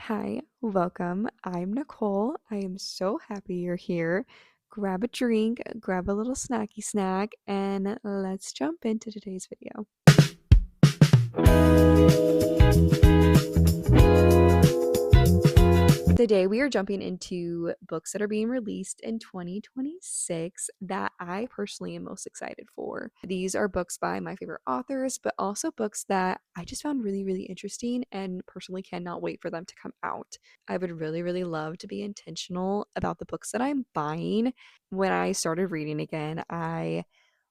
Hi, welcome. I'm Nicole. I am so happy you're here. Grab a drink, grab a little snacky snack, and let's jump into today's video. Today, we are jumping into books that are being released in 2026 that I personally am most excited for. These are books by my favorite authors, but also books that I just found really, really interesting and personally cannot wait for them to come out. I would really, really love to be intentional about the books that I'm buying. When I started reading again, I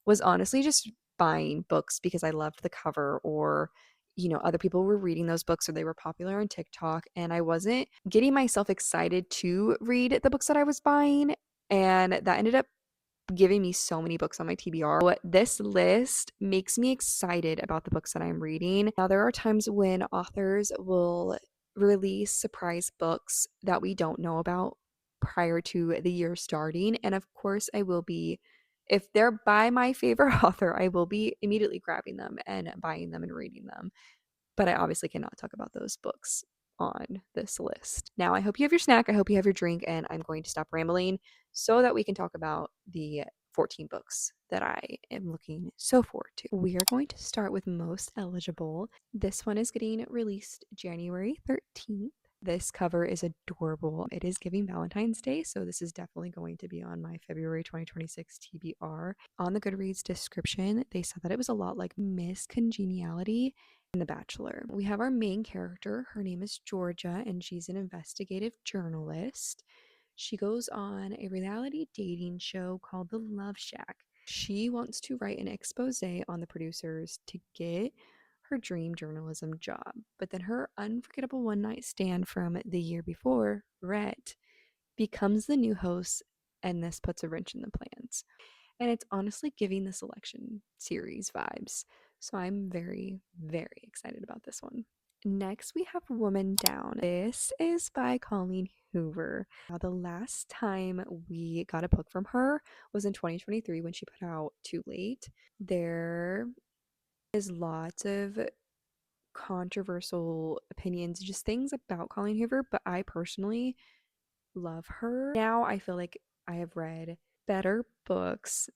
was honestly just buying books because I loved the cover or other people were reading those books or they were popular on TikTok, and I wasn't getting myself excited to read the books that I was buying, and that ended up giving me so many books on my TBR. But this list makes me excited about the books that I'm reading. Now, there are times when authors will release surprise books that we don't know about prior to the year starting, and of course, if they're by my favorite author, I will be immediately grabbing them and buying them and reading them. But I obviously cannot talk about those books on this list. Now, I hope you have your snack, I hope you have your drink, and I'm going to stop rambling so that we can talk about the 14 books that I am looking so forward to. We are going to start with most eligible. This one is getting released January 13th. This cover is adorable. It is giving Valentine's Day, so this is definitely going to be on my February 2026 TBR. On the Goodreads description, they said that it was a lot like Miss Congeniality in The Bachelor. We have our main character. Her name is Georgia, and she's an investigative journalist. She goes on a reality dating show called The Love Shack. She wants to write an expose on the producers to get her dream journalism job. But then her unforgettable one night stand from the year before, Rhett, becomes the new host, and this puts a wrench in the plans. And it's honestly giving the selection series vibes. So I'm very, very excited about this one. Next, we have Woman Down. This is by Colleen Hoover. Now, the last time we got a book from her was in 2023 when she put out Too Late. There is lots of controversial opinions, just things about Colleen Hoover, but I personally love her. Now I feel like I have read better books,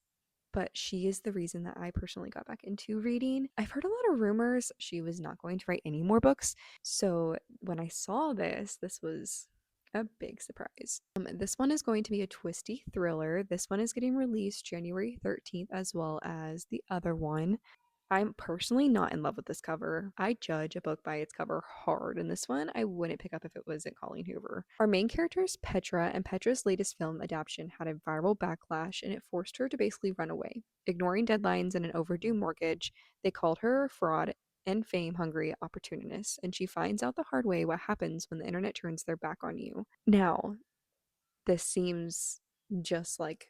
but she is the reason that I personally got back into reading. I've heard a lot of rumors she was not going to write any more books. So when I saw this was a big surprise. This one is going to be a twisty thriller. This one is getting released January 13th as well as the other one. I'm personally not in love with this cover. I judge a book by its cover hard, and this one I wouldn't pick up if it wasn't Colleen Hoover. Our main character is Petra, and Petra's latest film adaptation had a viral backlash, and it forced her to basically run away. Ignoring deadlines and an overdue mortgage, they called her a fraud and fame-hungry opportunist, and she finds out the hard way what happens when the internet turns their back on you. Now, this seems just like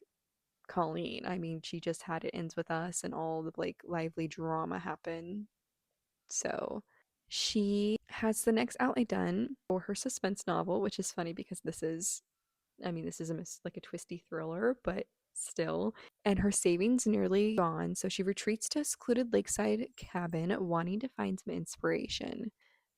Colleen. I mean, she just had It Ends With Us and all the like lively drama happen. So she has the next outlay done for her suspense novel, which is funny because this is like a twisty thriller, but still. And her savings nearly gone, so she retreats to a secluded lakeside cabin, wanting to find some inspiration.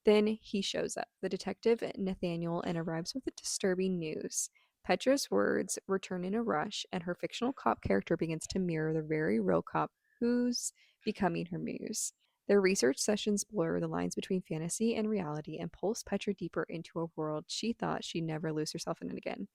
Then he shows up, the detective Nathaniel, and arrives with the disturbing news. Petra's words return in a rush, and her fictional cop character begins to mirror the very real cop who's becoming her muse. Their research sessions blur the lines between fantasy and reality and pulls Petra deeper into a world she thought she'd never lose herself in again.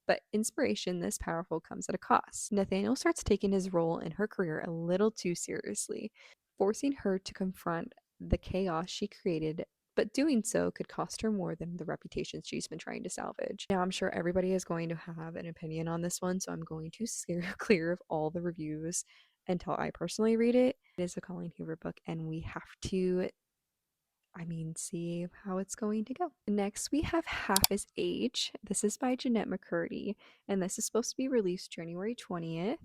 But inspiration this powerful comes at a cost. Nathaniel starts taking his role in her career a little too seriously, forcing her to confront the chaos she created, but doing so could cost her more than the reputation she's been trying to salvage. Now, I'm sure everybody is going to have an opinion on this one, so I'm going to steer clear of all the reviews until I personally read it. It is a Colleen Hoover book, and we have to see how it's going to go. Next, we have Half His Age. This is by Jennette McCurdy, and this is supposed to be released January 20th.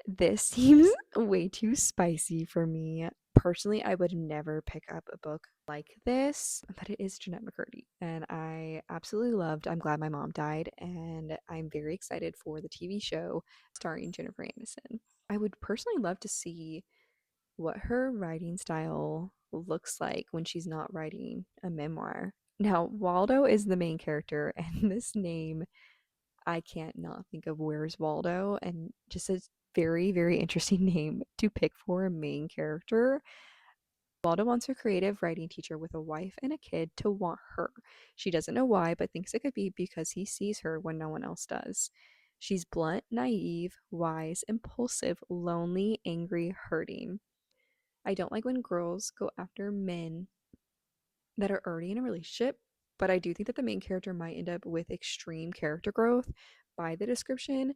This seems way too spicy for me. Personally, I would never pick up a book like this, but it is Jennette McCurdy, and I absolutely loved I'm Glad My Mom Died, and I'm very excited for the TV show starring Jennifer Aniston. I would personally love to see what her writing style looks like when she's not writing a memoir. Now, Waldo is the main character, and this name, I can't not think of Where's Waldo, and just a very, very interesting name to pick for a main character. Waldo wants her creative writing teacher with a wife and a kid to want her. She doesn't know why, but thinks it could be because he sees her when no one else does. She's blunt, naive, wise, impulsive, lonely, angry, hurting. I don't like when girls go after men that are already in a relationship, but I do think that the main character might end up with extreme character growth by the description,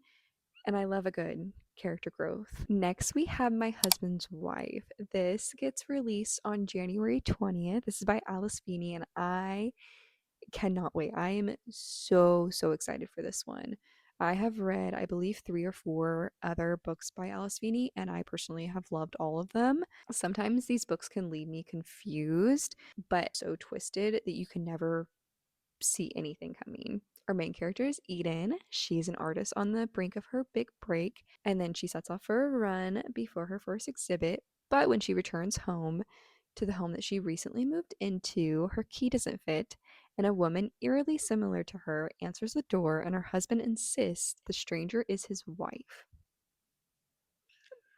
and I love a good character growth. Next, we have My Husband's Wife. This gets released on January 20th. This is by Alice Feeney, and I cannot wait. I am so, so excited for this one. I have read, I believe, 3 or 4 other books by Alice Feeney, and I personally have loved all of them. Sometimes these books can leave me confused, but so twisted that you can never see anything coming. Our main character is Eden. She's an artist on the brink of her big break, and then she sets off for a run before her first exhibit. But when she returns home to the home that she recently moved into, her key doesn't fit, and a woman eerily similar to her answers the door, and her husband insists the stranger is his wife.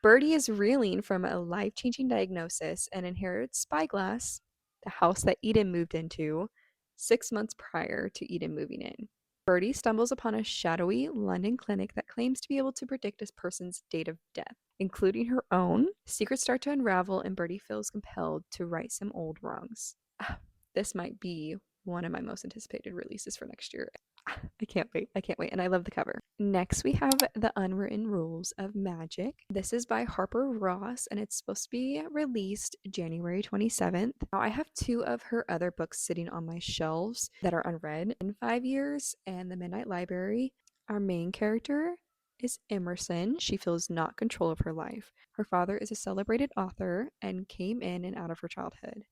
Birdie is reeling from a life changing diagnosis and inherits Spyglass, the house that Eden moved into 6 months prior to Eden moving in. Birdie stumbles upon a shadowy London clinic that claims to be able to predict a person's date of death, including her own. Secrets start to unravel, and Birdie feels compelled to right some old wrongs. This might be one of my most anticipated releases for next year. I can't wait. I can't wait. And I love the cover. Next, we have The Unwritten Rules of Magic. This is by Harper Ross, and it's supposed to be released January 27th. Now, I have 2 of her other books sitting on my shelves that are unread in 5 years, and The Midnight Library. Our main character is Emerson. She feels not control of her life. Her father is a celebrated author and came in and out of her childhood.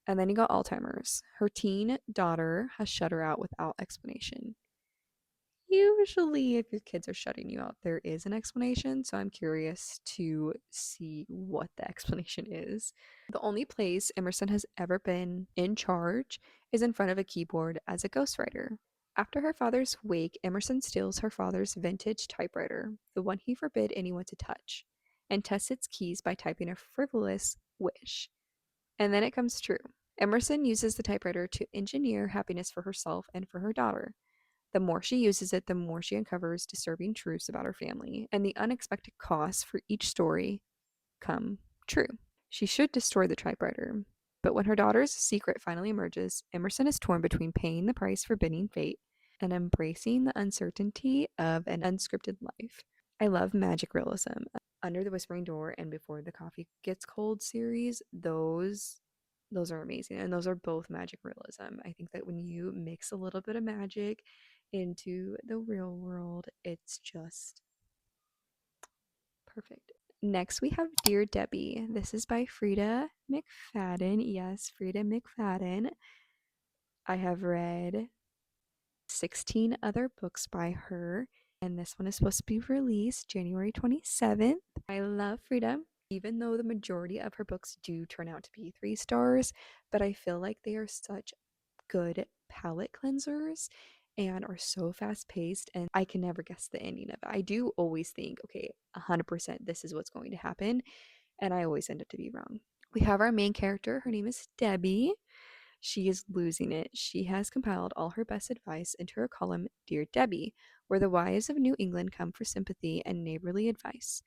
And then he got Alzheimer's. Her teen daughter has shut her out without explanation. Usually, if your kids are shutting you out, there is an explanation. So I'm curious to see what the explanation is. The only place Emerson has ever been in charge is in front of a keyboard as a ghostwriter. After her father's wake, Emerson steals her father's vintage typewriter, the one he forbid anyone to touch, and tests its keys by typing a frivolous wish. And then it comes true. Emerson uses the typewriter to engineer happiness for herself and for her daughter. The more she uses it, the more she uncovers disturbing truths about her family, and the unexpected costs for each story come true. She should destroy the typewriter, but when her daughter's secret finally emerges, Emerson is torn between paying the price for bending fate and embracing the uncertainty of an unscripted life. I love magic realism. Under the Whispering Door and Before the Coffee Gets Cold series, those are amazing, and those are both magic realism. I think that when you mix a little bit of magic into the real world, it's just perfect. Next, we have Dear Debbie. This is by Freida McFadden. Yes, Freida McFadden. I have read 16 other books by her, and this one is supposed to be released January 27th. I love Freida, even though the majority of her books do turn out to be 3 stars, but I feel like they are such good palate cleansers and are so fast paced, and I can never guess the ending of it. I do always think, okay, 100% this is what's going to happen, and I always end up to be wrong. We have our main character. Her name is Debbie. She is losing it. She has compiled all her best advice into her column, Dear Debbie, where the wives of New England come for sympathy and neighborly advice.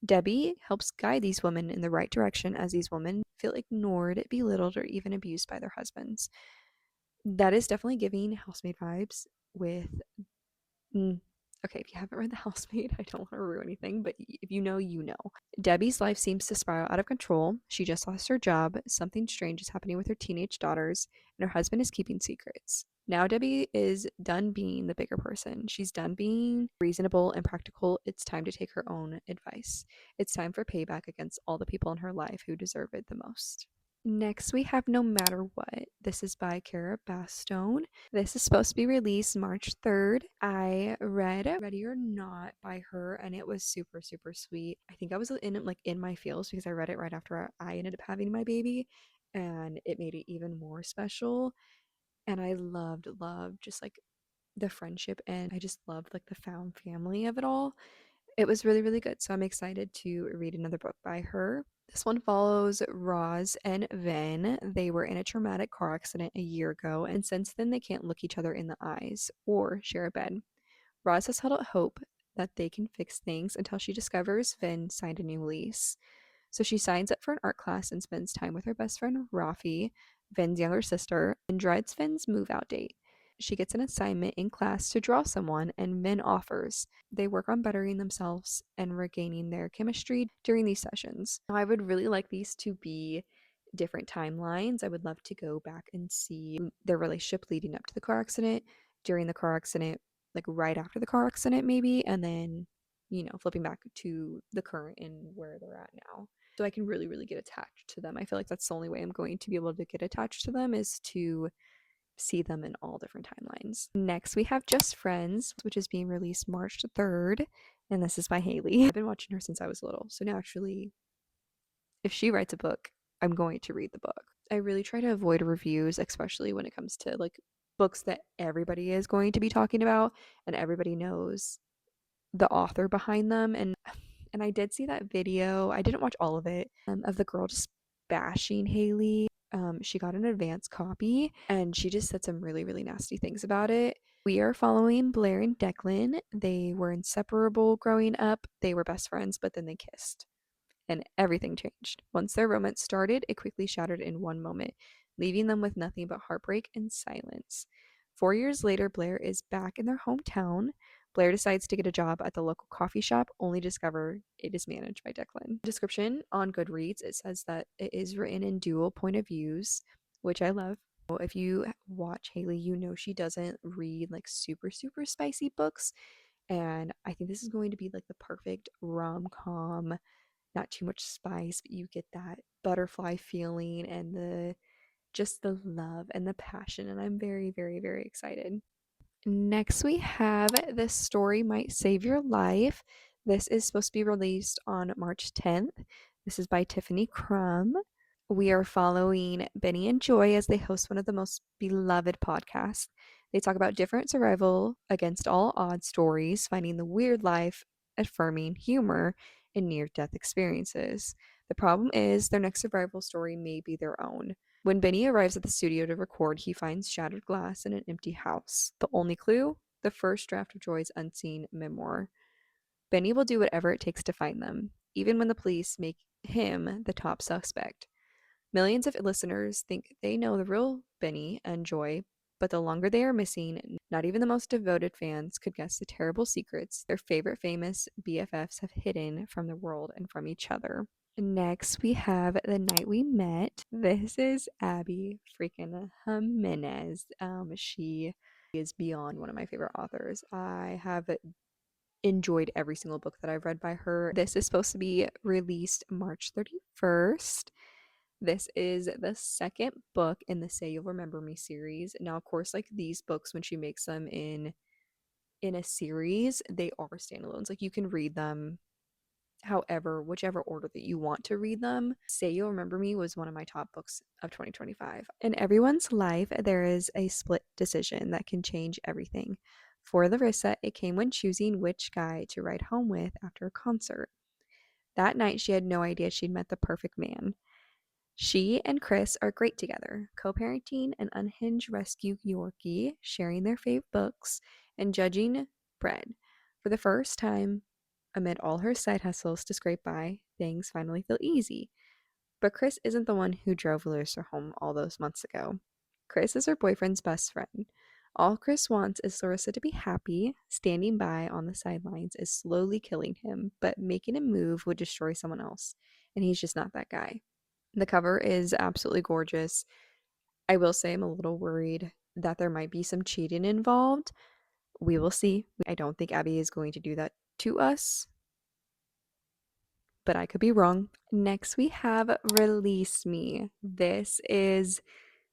Debbie helps guide these women in the right direction as these women feel ignored, belittled, or even abused by their husbands. That is definitely giving housemaid vibes with. Okay, if you haven't read The Housemaid, I don't want to ruin anything, but if you know, you know. Debbie's life seems to spiral out of control. She just lost her job, something strange is happening with her teenage daughters, and her husband is keeping secrets. Now Debbie is done being the bigger person. She's done being reasonable and practical. It's time to take her own advice. It's time for payback against all the people in her life who deserve it the most. Next, we have No Matter What. This is by Cara Bastone. This is supposed to be released March 3rd. I read Ready or Not by her, and it was super, super sweet. I think I was in my feels because I read it right after I ended up having my baby, and it made it even more special. And I loved just like the friendship, and I just loved like the found family of it all. It was really, really good. So I'm excited to read another book by her. This one follows Roz and Ven. They were in a traumatic car accident a year ago, and since then they can't look each other in the eyes or share a bed. Roz has held out hope that they can fix things until she discovers Ven signed a new lease. So she signs up for an art class and spends time with her best friend Rafi, Ven's younger sister, and dreads Ven's move out date. She gets an assignment in class to draw someone, and Ven offers. They work on bettering themselves and regaining their chemistry during these sessions. Now, I would really like these to be different timelines. I would love to go back and see their relationship leading up to the car accident, during the car accident, like right after the car accident, maybe, and then, flipping back to the current and where they're at now. So I can really, really get attached to them. I feel like that's the only way I'm going to be able to get attached to them, is to see them in all different timelines. Next, we have Just Friends, which is being released March 3rd, and this is by Haley. I've been watching her since I was little, so naturally, if she writes a book, I'm going to read the book. I really try to avoid reviews, especially when it comes to like books that everybody is going to be talking about and everybody knows the author behind them. And I did see that video. I didn't watch all of it, of the girl just bashing Haley. She got an advance copy and she just said some really, really nasty things about it. We are following Blair and Declan. They were inseparable growing up. They were best friends, but then they kissed and everything changed. Once their romance started, it quickly shattered in one moment, leaving them with nothing but heartbreak and silence. 4 years later, Blair is back in their hometown. Blair decides to get a job at the local coffee shop, only to discover it is managed by Declan. Description on Goodreads, it says that it is written in dual point of views, which I love. If you watch Haley, you know she doesn't read like super, super spicy books. And I think this is going to be like the perfect rom-com, not too much spice, but you get that butterfly feeling and the love and the passion. And I'm very, very, very excited. Next, we have This Story Might Save Your Life. This is supposed to be released on March 10th. This is by Tiffany Crum. We are following Benny and Joy as they host one of the most beloved podcasts. They talk about different survival against all odds stories, finding the weird life, affirming humor, and near death experiences. The problem is their next survival story may be their own. When Benny arrives at the studio to record, he finds shattered glass in an empty house. The only clue? The first draft of Joy's unseen memoir. Benny will do whatever it takes to find them, even when the police make him the top suspect. Millions of listeners think they know the real Benny and Joy, but the longer they are missing, not even the most devoted fans could guess the terrible secrets their favorite famous BFFs have hidden from the world and from each other. Next, we have The Night We Met. This is Abby freaking Jimenez. She is beyond one of my favorite authors. I have enjoyed every single book that I've read by her. This is supposed to be released March 31st. This is the second book in the Say You'll Remember Me series. Now, of course, like these books, when she makes them in a series, they are standalones. Like you can read them however, whichever order that you want to read them. Say You'll Remember Me was one of my top books of 2025. In everyone's life, there is a split decision that can change everything. For Larissa, it came when choosing which guy to ride home with after a concert. That night, she had no idea she'd met the perfect man. She and Chris are great together, co-parenting an unhinged rescue Yorkie, sharing their fave books, and judging bread. For the first time, amid all her side hustles to scrape by, things finally feel easy. But Chris isn't the one who drove Larissa home all those months ago. Chris is her boyfriend's best friend. All Chris wants is Larissa to be happy. Standing by on the sidelines is slowly killing him, but making a move would destroy someone else, and he's just not that guy. The cover is absolutely gorgeous. I will say I'm a little worried that there might be some cheating involved. We will see. I don't think Abby is going to do that to us, but I could be wrong. Next, we have Release Me. This is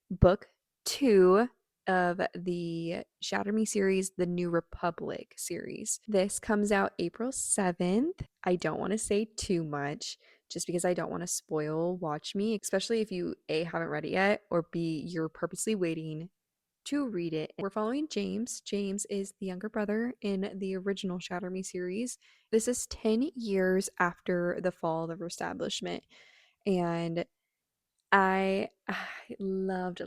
book 2 of the Shatter Me series, the New Republic series. This comes out April 7th. I don't want to say too much just because I don't want to spoil Watch Me, especially if you A, haven't read it yet, or B, you're purposely waiting to read it. We're following James. James is the younger brother in the original Shatter Me series. This is 10 years after the fall of the establishment. And I loved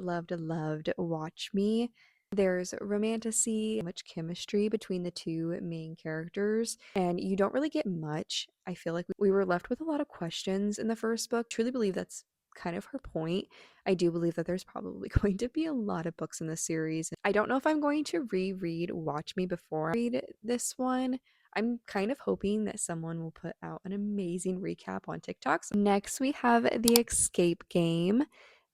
Watch Me. There's romanticy, much chemistry between the two main characters, and you don't really get much. I feel like we were left with a lot of questions in the first book. Truly believe that's kind of her point. I do believe that there's probably going to be a lot of books in this series. I don't know if I'm going to reread Watch Me before I read this one. I'm kind of hoping that someone will put out an amazing recap on TikTok. So next, we have The Escape Game.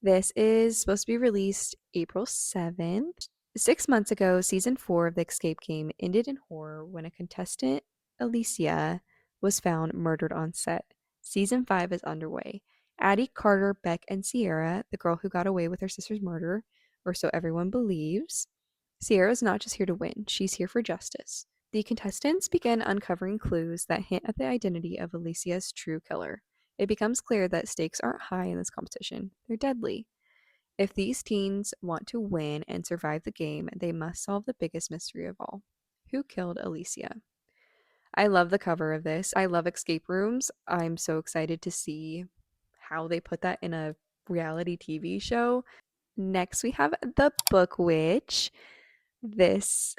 This is supposed to be released April 7th. 6 months ago, season 4 of The Escape Game ended in horror when a contestant, Alicia, was found murdered on set. Season 5 is underway. Addie, Carter, Beck, and Sierra, the girl who got away with her sister's murder, or so everyone believes. Sierra's not just here to win, she's here for justice. The contestants begin uncovering clues that hint at the identity of Alicia's true killer. It becomes clear that stakes aren't high in this competition, they're deadly. If these teens want to win and survive the game, they must solve the biggest mystery of all. Who killed Alicia? I love the cover of this. I love escape rooms. I'm so excited to see how they put that in a reality TV show. Next, we have The Book Witch. This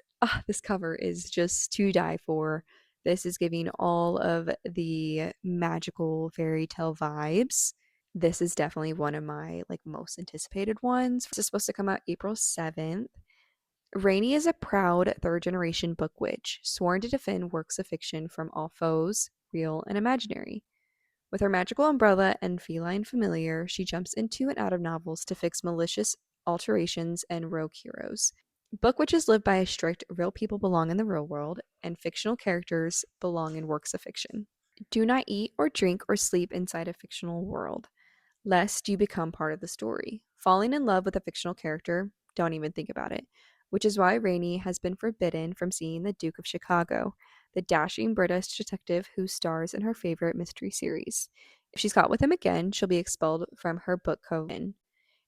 cover is just to die for. This is giving all of the magical fairy tale vibes. This is definitely one of my most anticipated ones. This is supposed to come out April 7th. Rainey is a proud third generation book witch, sworn to defend works of fiction from all foes, real and imaginary. With her magical umbrella and feline familiar, she jumps into and out of novels to fix malicious alterations and rogue heroes. Book witches live by a strict real people belong in the real world, and fictional characters belong in works of fiction. Do not eat or drink or sleep inside a fictional world, lest you become part of the story. Falling in love with a fictional character, don't even think about it. Which is why Rainey has been forbidden from seeing the Duke of Chicago, the dashing British detective who stars in her favorite mystery series. If she's caught with him again, she'll be expelled from her book coven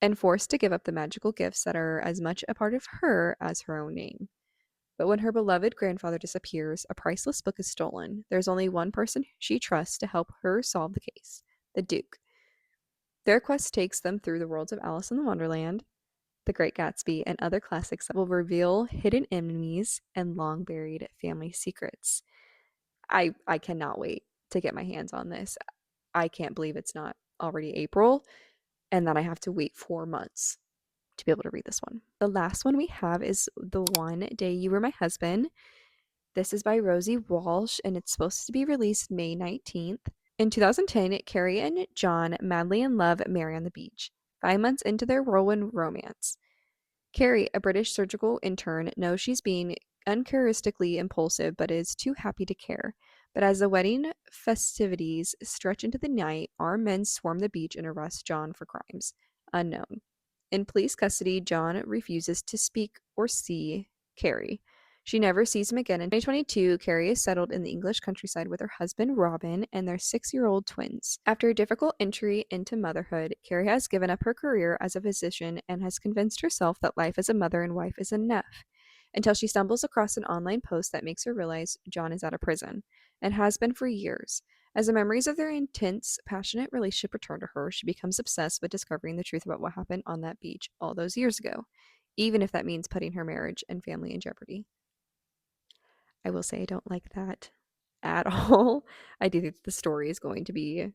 and forced to give up the magical gifts that are as much a part of her as her own name. But when her beloved grandfather disappears, a priceless book is stolen. There's only one person she trusts to help her solve the case, the Duke. Their quest takes them through the worlds of Alice in Wonderland, The Great Gatsby, and other classics that will reveal hidden enemies and long buried family secrets. I cannot wait to get my hands on this. I can't believe it's not already April and that I have to wait 4 months to be able to read this one. The last one we have is The One Day You Were My Husband. This is by Rosie Walsh and it's supposed to be released May 19th. In 2010, Carrie and John, madly in love, marry on the beach, 5 months into their whirlwind romance. Carrie, a British surgical intern, knows she's being uncharacteristically impulsive but is too happy to care. But as the wedding festivities stretch into the night, armed men swarm the beach and arrest John for crimes unknown. In police custody, John refuses to speak or see Carrie. She never sees him again. In 2022, Carrie is settled in the English countryside with her husband Robin and their 6-year-old twins. After a difficult entry into motherhood, Carrie has given up her career as a physician and has convinced herself that life as a mother and wife is enough, until she stumbles across an online post that makes her realize John is out of prison, and has been for years. As the memories of their intense, passionate relationship return to her, she becomes obsessed with discovering the truth about what happened on that beach all those years ago, even if that means putting her marriage and family in jeopardy. I will say I don't like that at all. I do think the story is going to be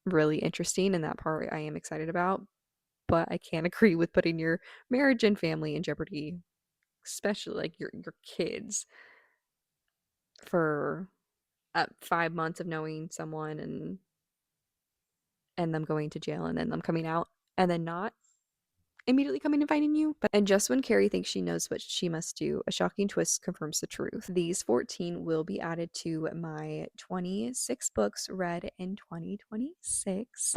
really interesting, and that part I am excited about, but I can't agree with putting your marriage and family in jeopardy, especially your kids for 5 months of knowing someone and them going to jail and then them coming out and then not immediately coming and finding you. And just when Carrie thinks she knows what she must do, a shocking twist confirms the truth. These 14 will be added to my 26 books read in 2026.